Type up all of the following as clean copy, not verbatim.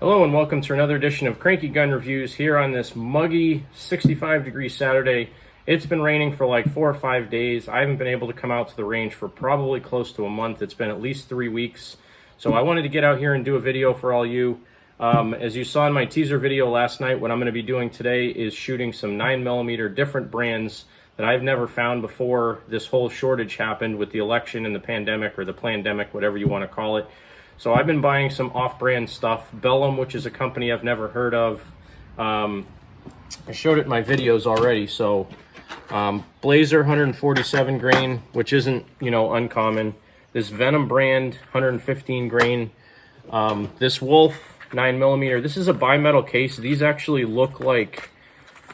Hello and welcome to another edition of Cranky Gun Reviews here on this muggy 65-degree Saturday. It's been raining for like 4 or 5 days. I haven't been able to come out to the range for probably close to a month. It's been at least 3 weeks. So I wanted to get out here and do a video for all you. As you saw in my teaser video last night, what I'm going to be doing today is shooting some 9mm different brands that I've never found before this whole shortage happened with the election and the pandemic, or the plandemic, whatever you want to call it. So I've been buying some off-brand stuff. Belom, which is a company I've never heard of. I showed it in my videos already. So Blazer 147 grain, which isn't, uncommon. This Venom brand 115 grain. This Wolf 9mm. This is a bimetal case. These actually look like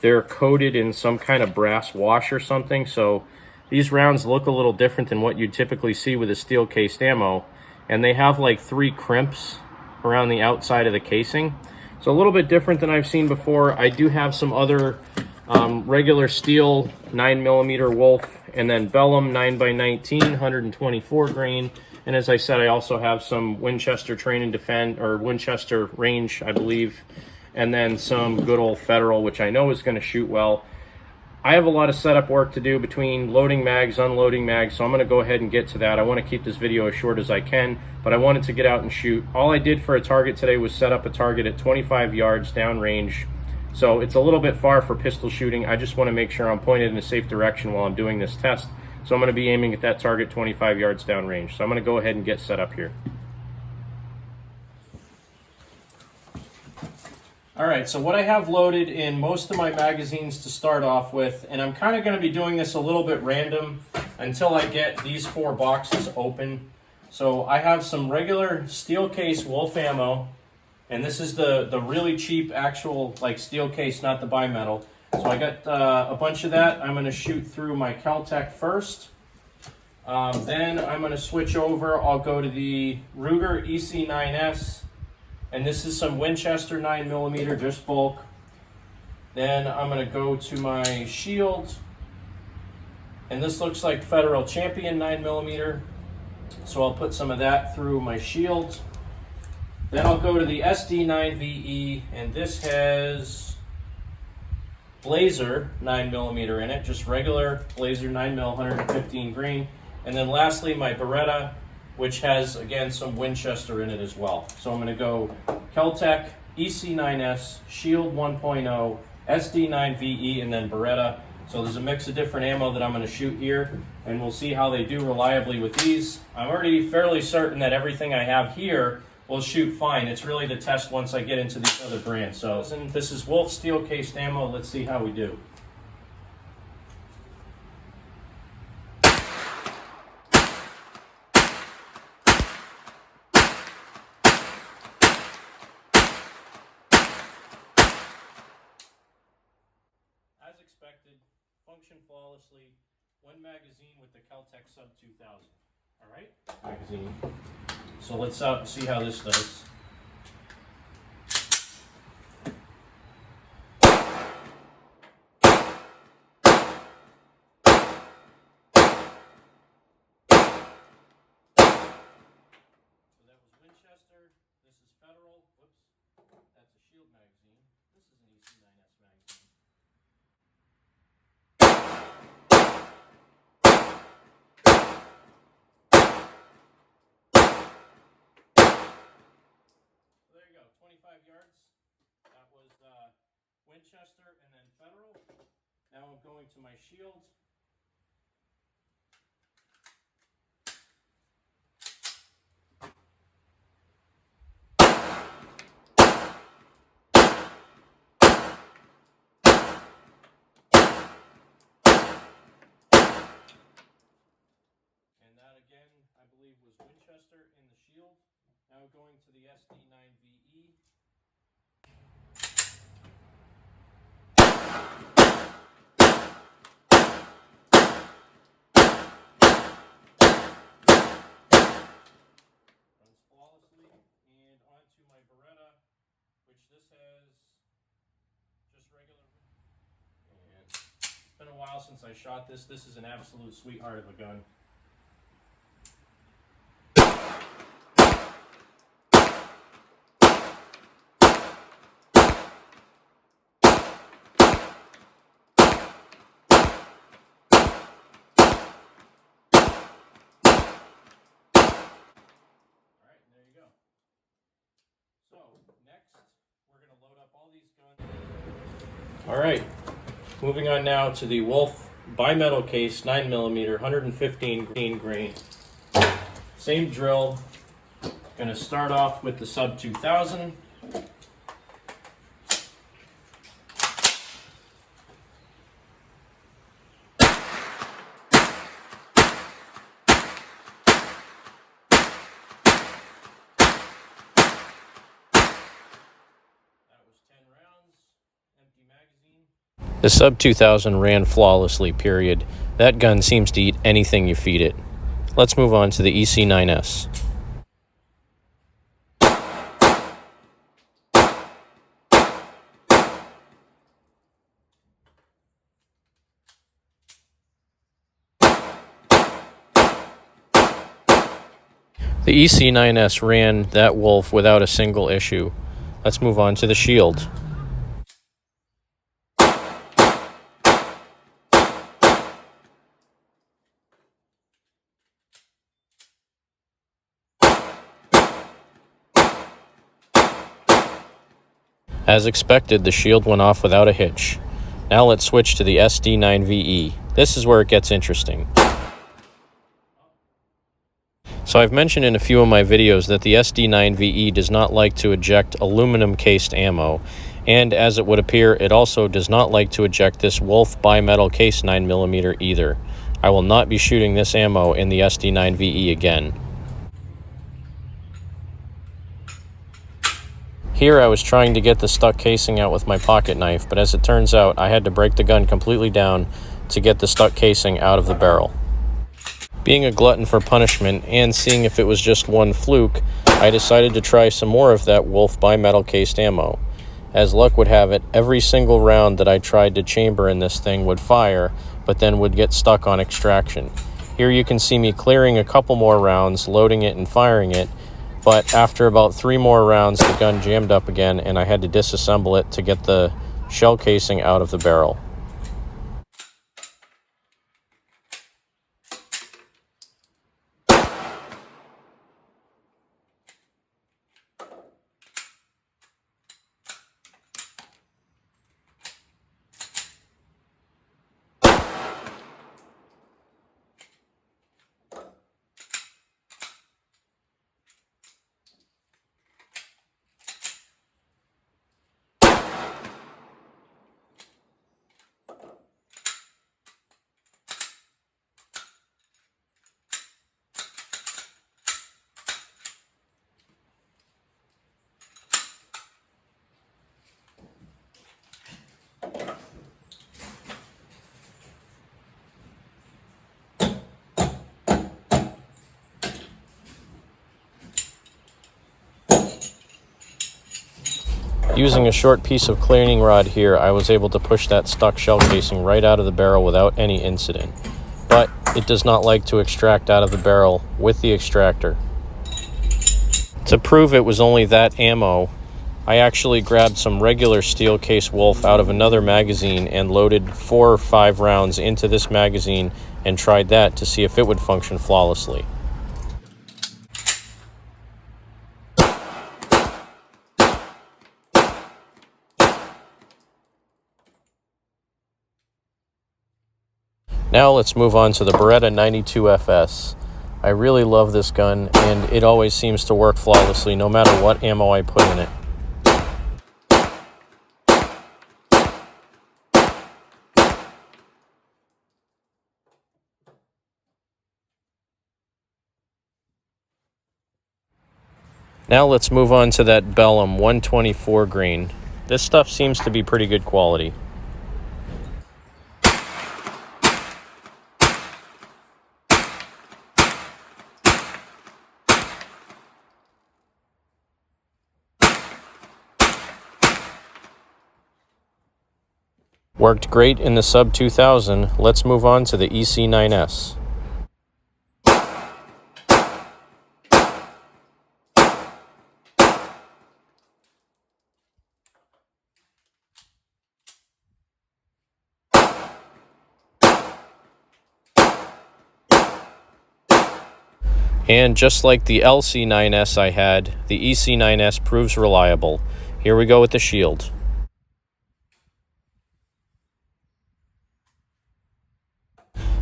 they're coated in some kind of brass wash or something. So these rounds look a little different than what you typically see with a steel cased ammo. And they have like 3 crimps around the outside of the casing. So a little bit different than I've seen before. I do have some other regular steel 9mm Wolf, and then Belom 9x19, 124 grain. And as I said, I also have some Winchester Train and Defend, or Winchester Range, I believe. And then some good old Federal, which I know is going to shoot well. I have a lot of setup work to do between loading mags, unloading mags, so I'm going to go ahead and get to that. I want to keep this video as short as I can, but I wanted to get out and shoot. All I did for a target today was set up a target at 25 yards downrange. So it's a little bit far for pistol shooting. I just want to make sure I'm pointed in a safe direction while I'm doing this test. So I'm going to be aiming at that target 25 yards downrange. So I'm going to go ahead and get set up here. All right, so what I have loaded in most of my magazines to start off with, and I'm kind of going to be doing this a little bit random until I get these 4 boxes open. So I have some regular steel case Wolf ammo, and this is the really cheap actual like steel case, not the bimetal. So I got a bunch of that. I'm going to shoot through my Kel-Tec first. Then I'm going to switch over. I'll go to the Ruger EC9S. And this is some Winchester 9mm, just bulk. Then I'm going to go to my Shield. And this looks like Federal Champion 9mm. So I'll put some of that through my Shield. Then I'll go to the SD9VE. And this has Blazer 9mm in it. Just regular Blazer 9mm, 115 grain. And then lastly, my Beretta, which has, again, some Winchester in it as well. So I'm going to go Kel-Tec, EC9S, Shield 1.0, SD9VE, and then Beretta. So there's a mix of different ammo that I'm going to shoot here, and we'll see how they do reliably with these. I'm already fairly certain that everything I have here will shoot fine. It's really the test once I get into these other brands. So this is Wolf steel cased ammo. Let's see how we do. As expected, functioned flawlessly. One magazine with the Kel-Tec Sub 2000. All right, magazine. So let's see how this does. So that was Winchester. This is Federal. Whoops, that's a Shield magazine. This is an EC9S magazine. So there you go, 25 yards. That was Winchester and then Federal. Now I'm going to my Shield. And that again, I believe, was Winchester in the Shield. Now going to the SD9VE. Runs flawlessly. And onto my Beretta, which this has just regular. And it's been a while since I shot this. This is an absolute sweetheart of a gun. All right, moving on now to the Wolf bimetal case 9mm 115 grain. Same drill. Going to start off with the sub 2000. The sub 2000 ran flawlessly, period. That gun seems to eat anything you feed it. Let's move on to the EC9S. The EC9S ran that Wolf without a single issue. Let's move on to the Shield. As expected, the Shield went off without a hitch. Now let's switch to the SD9VE. This is where it gets interesting. So I've mentioned in a few of my videos that the SD9VE does not like to eject aluminum-cased ammo, and as it would appear, it also does not like to eject this Wolf bimetal case 9mm either. I will not be shooting this ammo in the SD9VE again. Here I was trying to get the stuck casing out with my pocket knife, but as it turns out, I had to break the gun completely down to get the stuck casing out of the barrel. Being a glutton for punishment and seeing if it was just one fluke, I decided to try some more of that Wolf bimetal cased ammo. As luck would have it, every single round that I tried to chamber in this thing would fire, but then would get stuck on extraction. Here you can see me clearing a couple more rounds, loading it and firing it, but after about 3 more rounds, the gun jammed up again and I had to disassemble it to get the shell casing out of the barrel. Using a short piece of cleaning rod here, I was able to push that stuck shell casing right out of the barrel without any incident. But it does not like to extract out of the barrel with the extractor. To prove it was only that ammo, I actually grabbed some regular steel case Wolf out of another magazine and loaded 4 or 5 rounds into this magazine and tried that to see if it would function flawlessly. Now let's move on to the Beretta 92FS. I really love this gun, and it always seems to work flawlessly no matter what ammo I put in it. Now let's move on to that Belom 124 grain. This stuff seems to be pretty good quality. Worked great in the sub 2000. Let's move on to the EC9S. And just like the LC9S I had, the EC9S proves reliable. Here we go with the Shield.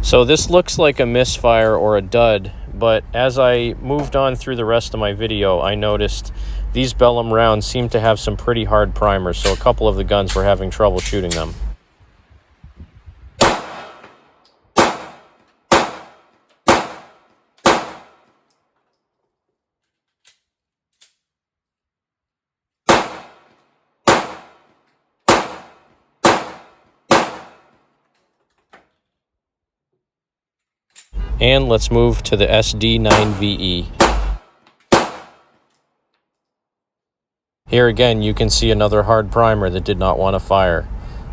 So this looks like a misfire or a dud, but as I moved on through the rest of my video, I noticed these Belom rounds seem to have some pretty hard primers, so a couple of the guns were having trouble shooting them. And let's move to the SD9VE. Here again, you can see another hard primer that did not want to fire.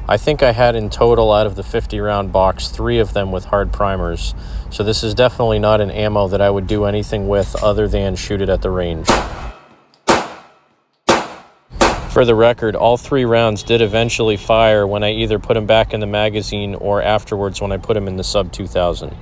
I think I had in total out of the 50 round box, 3 of them with hard primers. So this is definitely not an ammo that I would do anything with other than shoot it at the range. For the record, all 3 rounds did eventually fire when I either put them back in the magazine or afterwards when I put them in the sub 2000.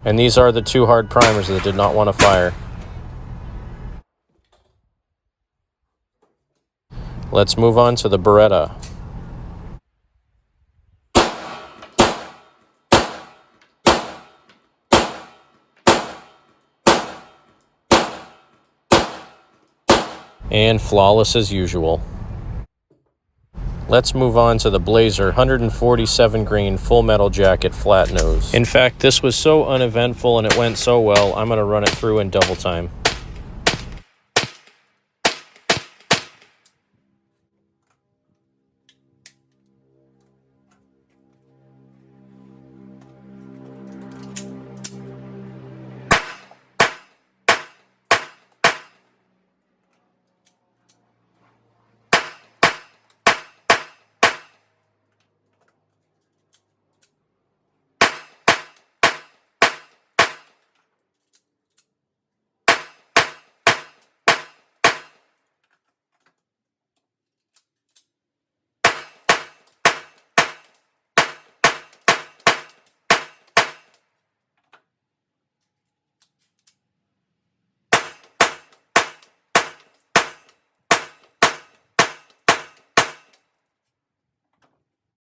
And these are the 2 hard primers that did not want to fire. Let's move on to the Beretta. And flawless as usual. Let's move on to the Blazer 147 grain full metal jacket flat nose. In fact, this was so uneventful and it went so well, I'm going to run it through in double time.